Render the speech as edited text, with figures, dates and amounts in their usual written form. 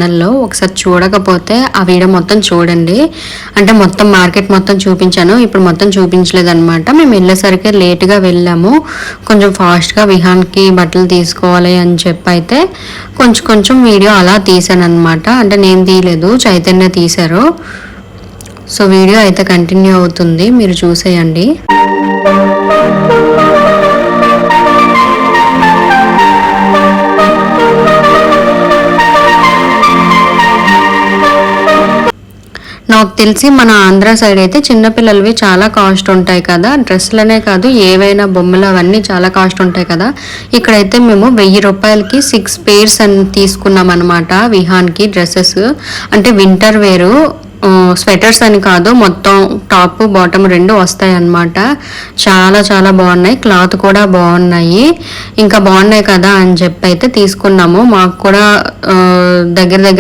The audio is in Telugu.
ఛానల్లో ఒకసారి చూడకపోతే ఆ వీడియో మొత్తం చూడండి. అంటే మొత్తం మార్కెట్ మొత్తం చూపించాను, ఇప్పుడు మొత్తం చూపించలేదన్నమాట. మేము వెళ్ళేసరికి లేట్గా వెళ్ళాము, కొంచెం ఫాస్ట్గా విహాన్కి బట్టలు తీసుకోవాలి అని చెప్పి అయితే కొంచెం కొంచెం వీడియో అలా తీసాను అనమాట. అంటే నేను తీయలేదు, చైతన్య తీశారు. సో వీడియో అయితే కంటిన్యూ అవుతుంది, మీరు చూసేయండి. నాకు తెలిసి మన ఆంధ్ర సైడ్ అయితే చిన్నపిల్లలవి చాలా కాస్ట్ ఉంటాయి కదా, డ్రెస్సులనే కాదు ఏవైనా బొమ్మలు అవన్నీ చాలా కాస్ట్ ఉంటాయి కదా. ఇక్కడైతే మేము 1000 రూపాయలకి 6 పేర్స్ అని తీసుకున్నాం అనమాట విహాన్కి డ్రెస్సెస్. అంటే వింటర్ వేరు, స్వెటర్స్ అని కాదు, మొత్తం టాప్ బాటమ్ 2 వస్తాయి అన్నమాట. చాలా చాలా బాగున్నాయి, క్లాత్ కూడా బాగున్నాయి. ఇంకా బాగున్నాయి కదా అని చెప్పి అయితే తీసుకున్నాము. మాకు కూడా దగ్గర దగ్గర